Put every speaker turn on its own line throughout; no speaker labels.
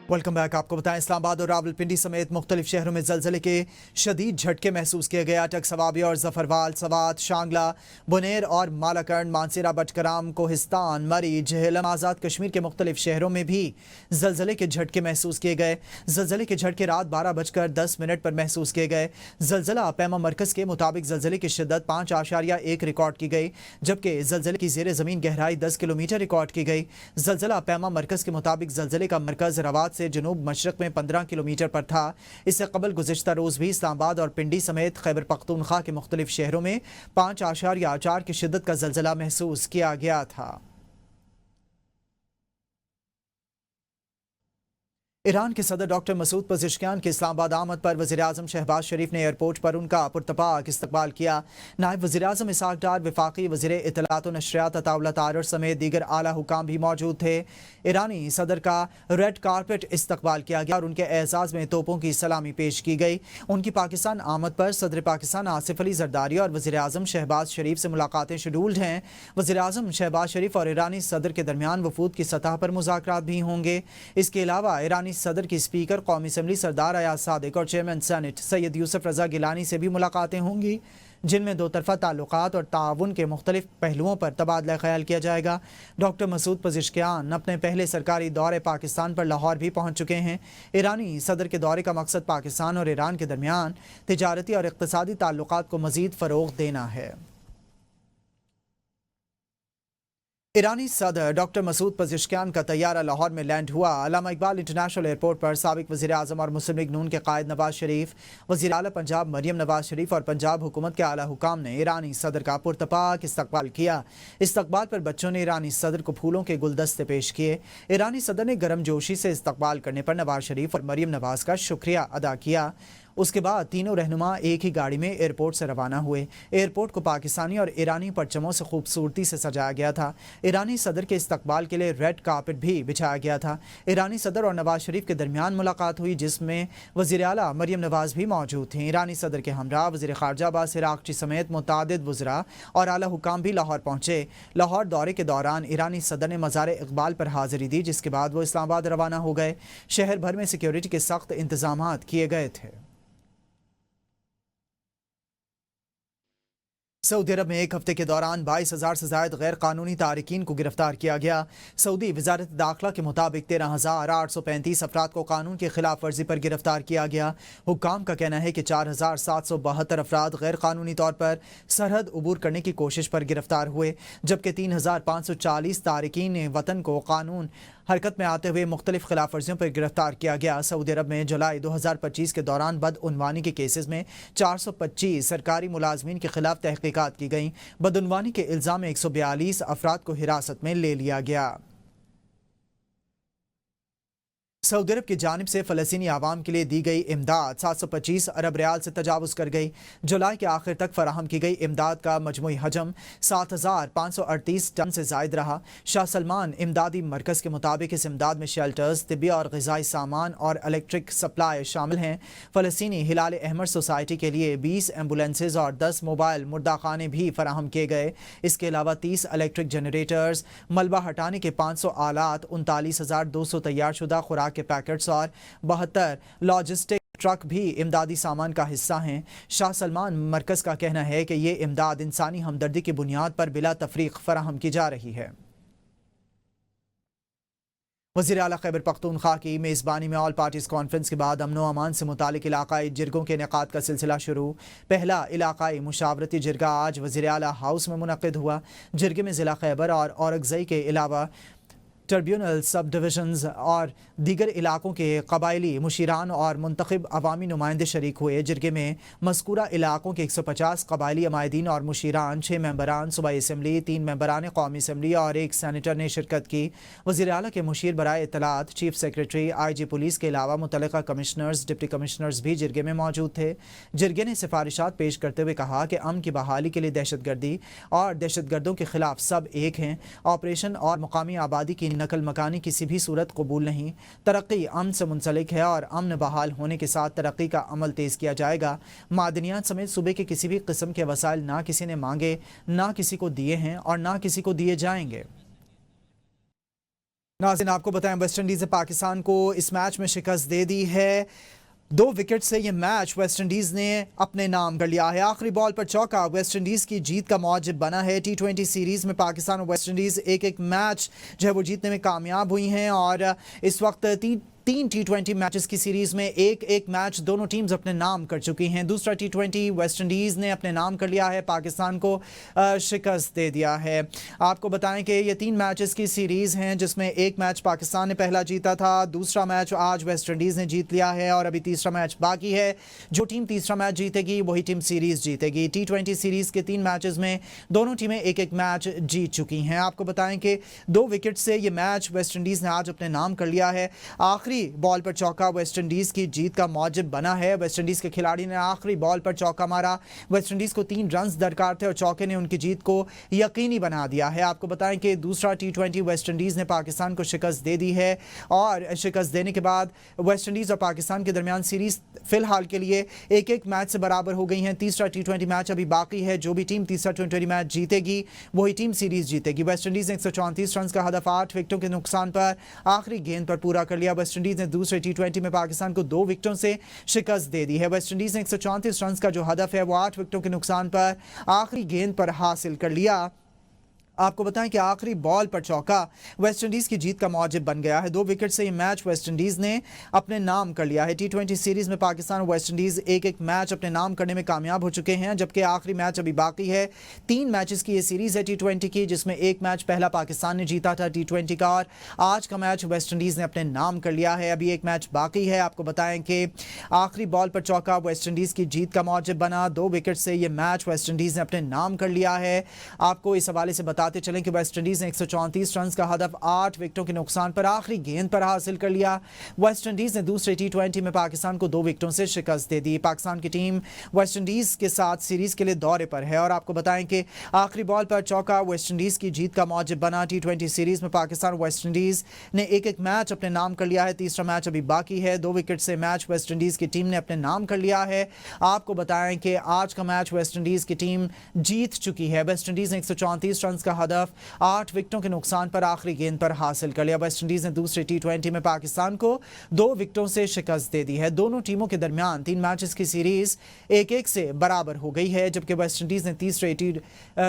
Welcome back. आपको बताएं, इस्लामाबाद और रावलपिंडी समेत मुख्तलिफ शहरों में जलजले के शदीद झटके महसूस किए गए। अटक, सवाबी और जफरवाल, सवात, शांगला, बुनेर और मालाकंड, मानसरा, बटकराम, कोहिस्तान, मरी, झेलम, आज़ाद कश्मीर के मुख्तलिफ शहरों में भी जलजले के झटके महसूस किए गए। जलजले के झटके रात 12:10 पर महसूस किए गए। जलजला पैमा मरकज़ के मुताबिक जलजले की शिद्दत 5.1 रिकॉर्ड की गई, जबकि जलजले की ज़ेर ज़मीन गहराई 10 किलोमीटर रिकॉर्ड की गई। जलजला पैमा मरकज़ के मुताबिक जलजले का मरकज़ रवात से जनूब मशरक में 15 किलोमीटर पर था। इससे कबल गुज़िश्ता रोज़ भी इस्लामाबाद और पिंडी समेत खैबर पख्तूनख्वा के मुख्तलिफ शहरों में 5.4 की शिद्दत का जलजला महसूस किया गया था। ईरान के सदर डॉक्टर मसूद पज़ेश्कियान के इस्लामाबाद आमद पर वज़ीर-ए-आज़म शहबाज शरीफ ने एयरपोर्ट पर उनका पुरतपाक इस्तकबाल किया। नायब वज़ीर-ए-आज़म इसहाक डार, वफाकी वज़ीर इत्तलात व नशरियात अताउल्लाह तारर समेत दीगर आला हुकाम भी मौजूद थे। ईरानी सदर का रेड कारपेट इस्तकबाल किया गया और उनके एजाज़ में तोपों की सलामी पेश की गई। उनकी पाकिस्तान आमद पर सदर पाकिस्तान आसिफ अली जरदारी और वज़ीर-ए-आज़म शहबाज शरीफ से मुलाकातें शेड्यूल्ड हैं। वज़ीर-ए-आज़म शहबाज शरीफ और ईरानी सदर के दरमियान वफूद की सतह पर मुज़ाकरात भी होंगे। इसके अलावा ईरानी सदर की स्पीकर कौमी असम्बली सरदार अयाज सादिक और चेयरमैन सेनेट सैयद यूसुफ रजा गिलानी से भी मुलाकातें होंगी, जिनमें दो तरफ़ा ताल्लुकात और ताउन के मुख्तलिफ पहलुओं पर तबादला ख्याल किया जाएगा। डॉक्टर मसूद पज़ेश्कियान अपने पहले सरकारी दौरे पाकिस्तान पर लाहौर भी पहुँच चुके हैं। ईरानी सदर के दौरे का मकसद पाकिस्तान और ईरान के दरमियान तिजारती और इक़्तिसादी ताल्लुकात को मज़ीद फ़रोग़ देना है। ईरानी सदर डॉक्टर मसूद पज़ेश्कियान का तैयारा लाहौर में लैंड हुआ। अल्लामा इकबाल इंटरनेशनल एयरपोर्ट पर साबिक वज़ीर आज़म और मुस्लिम लीग नून के कायद नवाज शरीफ, वज़ीर आला पंजाब मरियम नवाज शरीफ और पंजाब हुकूमत के आला हुकाम ने ईरानी सदर का पुरतपाक इस्तकबाल किया। इस्तकबाल पर बच्चों ने ईरानी सदर को फूलों के गुलदस्ते पेश किए। ईरानी सदर ने गर्म जोशी से इस्तकबाल करने पर नवाज शरीफ और मरियम नवाज का शुक्रिया अदा किया। उसके बाद तीनों रहनुमा एक ही गाड़ी में एयरपोर्ट से रवाना हुए। एयरपोर्ट को पाकिस्तानी और ईरानी परचमों से खूबसूरती से सजाया गया था। ईरानी सदर के इस्तकबाल के लिए रेड कारपेट भी बिछाया गया था। ईरानी सदर और नवाज शरीफ के दरमियान मुलाकात हुई, जिसमें वज़ीर आला मरियम नवाज भी मौजूद थीं। ईरानी सदर के हमरा वज़ीर ख़ारजा अब्बास इराक़ची समेत मुतादिद वज़रा और आला हुकाम भी लाहौर पहुँचे। लाहौर दौरे के दौरान ईरानी सदर ने मज़ार इक़बाल पर हाज़िरी दी, जिसके बाद वो इस्लामाबाद रवाना हो गए। शहर भर में सिक्योरिटी के सख्त इंतज़ामात किए गए थे। सऊदी अरब में एक हफ्ते के दौरान 22,000 से ज़ायद गैर कानूनी तारिकीन को गिरफ्तार किया गया। सऊदी वज़ारत दाखिला के मुताबिक 13,835 अफराद को कानून की खिलाफ वर्जी पर गिरफ्तार किया गया। हुक्काम का कहना है कि 4,772 अफराद गैर कानूनी तौर पर सरहद अबूर करने की कोशिश पर गिरफ्तार हुए, जबकि 3,540 तारिकीन वतन को कानून हरकत में आते हुए मुख्तलिफ खिलाफ वर्जियों पर गिरफ्तार किया गया। सऊदी अरब में जुलाई 2025 के दौरान बदउनवानी के केसेस में 425 सरकारी मुलाजमीन के खिलाफ तहकीकात की गईं। बदउनवानी के इल्ज़ाम में 142 अफराद को हिरासत में ले लिया गया। सऊदी अरब की जानिब से फ़लस्तीनी आवाम के लिए दी गई इमदाद 725 अरब रियाल से तजावुज़ कर गई। जुलाई के आखिर तक फराहम की गई इमदाद का मजमूई हजम 7,538 टन से ज़ायद रहा। शाह सलमान इमदादी मरकज़ के मुताबिक इस इमदाद में शेल्टर्स, तिब्बी और ग़िज़ाई सामान और इलेक्ट्रिक सप्लाई शामिल हैं। फ़लस्तीनी हिलाल अहमर सोसाइटी के लिए 20 एम्बुलेंसेज और 10 मोबाइल मुर्दाखाने भी फराहम किए गए। इसके अलावा 30 इलेक्ट्रिक जनरेटर्स, मलबा हटाने के 500 आलात, 39,200 तैयारशुदा खुराक के पैकेट्स और 72 लॉजिस्टिक ट्रक भी इमदादी सामान का हिस्सा हैं। शाह सलमान मरकज़ का कहना है कि ये इमदाद इंसानी हमदर्दी की बुनियाद पर बिला तफरीक फराहम की जा रही है। वज़ीर आला खैबर पख्तूनख्वा की मेज़बानी में ऑल पार्टीज़ कॉन्फ्रेंस के बाद अमन व अमान से मुतालिक इलाकाई जिरगों के इनेकाद का सिलसिला शुरू। पहला इलाकाई मुशावरती जिरगा आज वज़ीर आला हाउस में मुनक़िद हुआ। जिरगे में ज़िला खैबर और औरकज़ई के अलावा ट्रिब्यूनल, सब डिविजन्स और दीगर इलाकों के कबायली मुशीरान और मुंतखब अवामी नुमाइंदे शरीक हुए। जिरगे में मज़कूरा इलाकों के 150 कबायली अमायदीन और मुशीरान, 6 मेंबरान सूबाई असम्बली, 3 मेंबरान कौमी असम्बली और 1 सेनेटर ने शिरकत की। वज़ीर आला के मुशीर बराए इत्तलात, चीफ सेक्रेटरी, IG पुलिस के अलावा मुतल्लिका कमिश्नर्स, डिप्टी कमिश्नर्स भी जिरगे में मौजूद थे। जिरगे ने सिफारिशात पेश करते हुए कहा कि अमन की बहाली के लिए दहशतगर्दी और दहशतगर्दों के खिलाफ सब एक हैं। ऑपरेशन और मुकामी आबादी की नकल मकानी किसी भी सूरत कबूल नहीं। तरक्की अमन से मुंसलिक है और अमन बहाल होने के साथ तरक्की का अमल तेज़ किया जाएगा। मादनियात समेत सूबे के किसी भी किस्म के वसाइल ना किसी ने मांगे, ना किसी को दिए हैं और ना किसी को दिए जाएंगे। नाज़रीन आपको बताएं वेस्ट इंडीज़ ने पाकिस्तान को इस मैच में शिकस्त दे दी है। 2 विकेट से ये मैच वेस्ट इंडीज़ ने अपने नाम कर लिया है। आखिरी बॉल पर चौका वेस्ट इंडीज़ की जीत का मौजिब बना है। T20 सीरीज़ में पाकिस्तान और वेस्ट इंडीज़ एक मैच जो है वो जीतने में कामयाब हुई हैं और इस वक्त तीन T20 मैचेस की सीरीज में एक मैच दोनों टीम्स अपने नाम कर चुकी हैं। दूसरा T20 वेस्ट इंडीज़ ने अपने नाम कर लिया है, पाकिस्तान को शिकस्त दे दिया है। आपको बताएं कि ये 3 मैचेस की सीरीज़ हैं जिसमें एक मैच पाकिस्तान ने पहला जीता था, दूसरा मैच आज वेस्ट इंडीज़ ने जीत लिया है और अभी तीसरा मैच बाकी है। जो टीम तीसरा मैच जीतेगी वही टीम सीरीज़ जीतेगी। T20 सीरीज़ के 3 मैचेस में दोनों टीमें एक मैच जीत चुकी हैं। आपको बताएं कि 2 विकेट से ये मैच वेस्ट इंडीज़ ने आज अपने नाम कर लिया है। आखिरी बॉल पर चौका वेस्ट इंडीज़ की जीत का मौजिब बना है। वेस्ट इंडीज़ के खिलाड़ी ने आखिरी बॉल पर चौका मारा। वेस्ट इंडीज़ को 3 रन्स दरकार थे और चौके ने उनकी जीत को यकीनी बना दिया है। आपको बताएं कि दूसरा T20 वेस्ट इंडीज़ ने पाकिस्तान को शिकस्त दे दी है और शिकस्त देने के बाद वेस्ट इंडीज़ और पाकिस्तान के दरमियान सीरीज़ फिलहाल के लिए एक मैच से बराबर हो गई हैं। तीसरा T20 मैच अभी बाकी है। जो भी टीम तीसरा T20 मैच जीतेगी वही टीम सीरीज़ जीतेगी। वेस्ट इंडीज़ ने 134 रन का हदफ 8 विकेटों के नुकसान पर आखिरी गेंद पर पूरा कर लिया। वेस्ट इंडीज़ ने दूसरे T20 में पाकिस्तान को 2 विकेटों से शिकस्त दे दी है। वेस्ट इंडीज़ ने 134 रन का जो हदफ है वो 8 विकेटों के नुकसान पर आखिरी गेंद पर हासिल कर लिया। आपको बताएं कि आखिरी बॉल पर चौका वेस्ट इंडीज़ की जीत का मौजिब बन गया है। 2 विकेट से ये मैच वेस्ट इंडीज़ ने अपने नाम कर लिया है। T20 सीरीज़ में पाकिस्तान और वेस्ट इंडीज़ एक मैच अपने नाम करने में कामयाब हो चुके हैं, जबकि आखिरी मैच अभी बाकी है। 3 मैचेस की ये सीरीज़ है T20 की, जिसमें एक मैच पहला पाकिस्तान ने जीता था T20 का और आज का मैच वेस्ट इंडीज़ ने अपने नाम कर लिया है। अभी एक मैच बाकी है। आपको बताएं कि आखिरी बॉल पर चौका वेस्ट इंडीज़ की जीत का मौजिब बना। 2 विकेट से ये मैच वेस्ट इंडीज़ ने अपने नाम कर लिया है। आपको इस हवाले से बताते चलें कि वेस्ट इंडीज़ ने 134 रन का हदफ 8 विकेटों के नुकसान पर आखिरी गेंद पर हासिल कर लिया। वेस्ट इंडीज़ ने दूसरे T20 में पाकिस्तान को 2 विकेटों से शिकस्त दे दी। पाकिस्तान की टीम वेस्ट इंडीज़ के साथ सीरीज़ के लिए दौरे पर है और आपको बताएं कि आखिरी बॉल पर चौका वेस्ट इंडीज़ की जीत का मौजिब बना। T20 सीरीज़ में पाकिस्तान वेस्ट इंडीज़ ने एक मैच अपने नाम कर लिया है। तीसरा मैच अभी बाकी है। 2 विकेट से मैच वेस्ट इंडीज़ की टीम ने अपने नाम कर लिया है। आपको बताएं कि आज का मैच वेस्ट इंडीज़ की टीम जीत चुकी है। वेस्ट इंडीज़ ने 134 रन का हदफ 8 विकेटों के नुकसान पर आखिरी गेंद पर हासिल कर लिया। वेस्ट इंडीज़ ने दूसरे T20 में पाकिस्तान को 2 विकेटों से शिकस्त दे दी है। दोनों टीमों के दरमियान 3 मैचेस की सीरीज 1-1 से बराबर हो गई है, जबकि वेस्ट इंडीज़ ने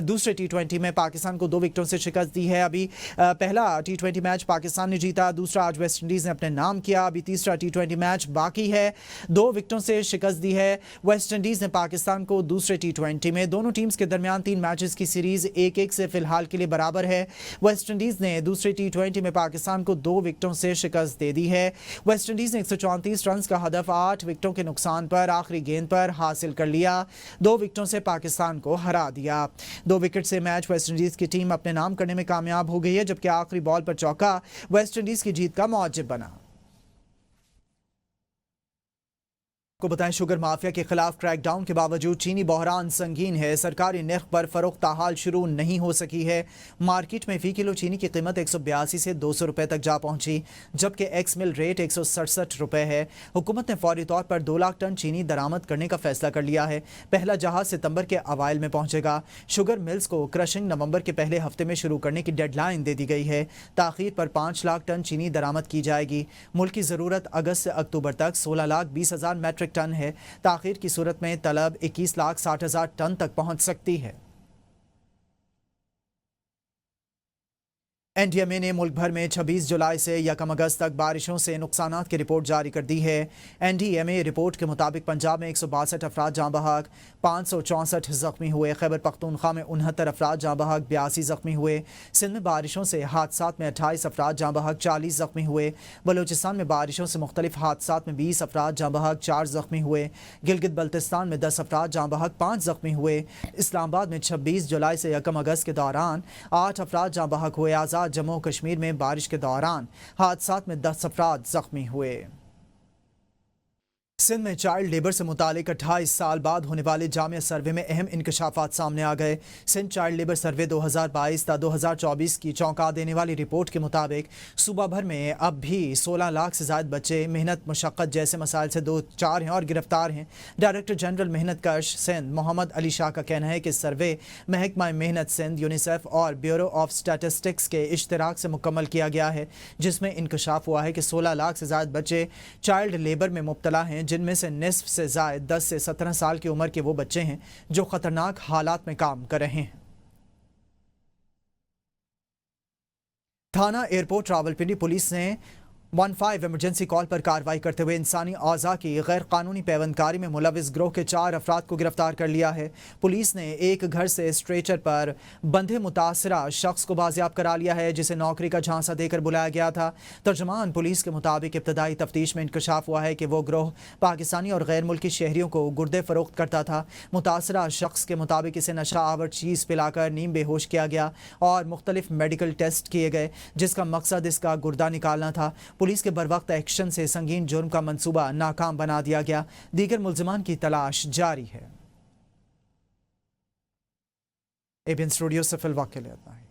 दूसरे T20 में पाकिस्तान को 2 विकेटों से शिकस्त दी है। अभी पहला T20 मैच पाकिस्तान ने जीता, दूसरा आज वेस्ट इंडीज़ ने अपने नाम किया। अभी तीसरा T20 मैच बाकी है। 2 विकेटों से शिकस्त दी है वेस्ट इंडीज़ ने पाकिस्तान को दूसरे T20 में। दोनों टीम्स के दरमियान 3 मैचेस की सीरीज 1-1 से फिलहाल के लिए बराबर है। वेस्ट इंडीज़ ने दूसरे T20 में पाकिस्तान को 2 विकेटों से शिकस्त दे दी है। वेस्ट इंडीज़ ने 134 रन का हदफ 8 विकेटों के नुकसान पर आखिरी गेंद पर हासिल कर लिया। 2 विकेटों से पाकिस्तान को हरा दिया। 2 विकेट से मैच वेस्ट इंडीज़ की टीम अपने नाम करने में कामयाब हो गई है, जबकि आखिरी बॉल पर चौका वेस्ट इंडीज़ की जीत का मौजिब बना। को बताएं शुगर माफिया के खिलाफ क्रैकडाउन के बावजूद चीनी बहरान संगीन है। सरकारी नर्ख पर फरोख्त ताहाल शुरू नहीं हो सकी है। मार्केट में फी किलो चीनी की कीमत 182 से 200 रुपए तक जा पहुंची, जबकि एक्स मिल रेट 167 रुपए है। हुकूमत ने फौरी तौर पर 2 लाख टन चीनी दरामद करने का फैसला कर लिया है। पहला जहाज सितंबर के अवाइल में पहुंचेगा। शुगर मिल्स को क्रशिंग नवंबर के पहले हफ्ते में शुरू करने की डेडलाइन दे दी गई है। ताखीर पर 5 लाख टन चीनी दरामद की जाएगी। मुल्क की ज़रूरत अगस्त से अक्टूबर तक 16,20,000 मैट्रिक टन है। ताखीर की सूरत में तलब 21,60,000 टन तक पहुंच सकती है। NDMA ने मुल्क भर में 26 जुलाई से 1 अगस्त तक बारिशों से नुकसानात की रिपोर्ट जारी कर दी है। NDMA रिपोर्ट के मुताबिक पंजाब में 162 अफराद जाँ बहक, 564 जख्मी हुए। खैबर पख्तूनख्वा में 69 अफराद जाँ बहक, 82 जख्मी हुए। सिंध में बारिशों से हादसात में 28 अफराद जाँ बहक, 40 जख्मी हुए। बलूचिस्तान में बारिशों से मुख्तलिफ हादसात में 20 अफराद जाँ बहक, 4 जख्मी हुए। गिलगित बल्तिस्तान में 10 अफराद जाँ बहक, 5 जख्मी हुए। इस्लामाबाद में 26 जुलाई से 1 अगस्त के दौरान 8 अफराद जाँ बहक हुए। आज़ाद जम्मू कश्मीर में बारिश के दौरान हादसात में 10 अफराद जख्मी हुए। सिंध में चाइल्ड लेबर से मुतालिक 28 साल बाद होने वाले जामिया सर्वे में अहम इंकशाफात सामने आ गए। सिंध चाइल्ड लेबर सर्वे 2022 ता 2024 की चौंका देने वाली रिपोर्ट के मुताबिक सूबा भर में अब भी 16 लाख से ज़ायद बच्चे मेहनत मशक्क़त जैसे मसाइल से दो चार हैं और गिरफ्तार हैं। डायरेक्टर जनरल मेहनत कश सिंध मोहम्मद अली शाह का कहना है कि सर्वे महकमा मेहनत सिंध, यूनिसेफ और ब्यूरो ऑफ स्टैटिस्टिक्स के इश्तराक से मुकम्मल किया गया है, जिसमें इंकशाफ हुआ है कि 16 लाख से ज़ायद बच्चे चाइल्ड लेबर में मुब्तला हैं, जिनमें से निस्फ से ज़ायद 10 से 17 साल की उम्र के वो बच्चे हैं जो ख़तरनाक हालात में काम कर रहे हैं। थाना एयरपोर्ट रावलपिंडी पुलिस ने 15 इमरजेंसी कॉल पर कार्रवाई करते हुए इंसानी औज़ा की गैर कानूनी पैवंदकारी में मुलविस ग्रोह के 4 अफराद को गिरफ्तार कर लिया है। पुलिस ने एक घर से स्ट्रेचर पर बंधे मुतासरा शख्स को बाजियाब करा लिया है, जिसे नौकरी का झांसा देकर बुलाया गया था। तर्जमान पुलिस के मुताबिक इब्तदाई तफ्तीश में इंकशाफ हुआ है कि वो ग्रोह पाकिस्तानी और गैर मुल्की शहरियों को गुर्दे फरोख्त करता था। मुतासरा शख्स के मुताबिक इसे नशा आवर चीज़ पिलाकर नीम बेहोश किया गया और मुख्तलिफ मेडिकल टेस्ट किए गए, जिसका मकसद इसका गुर्दा निकालना था। पुलिस के बरवक्त एक्शन से संगीन जुर्म का मंसूबा नाकाम बना दिया गया। दीगर मुल्जिमान की तलाश जारी है। एबीएन स्टूडियो से फिलहाल के लिए इतना ही।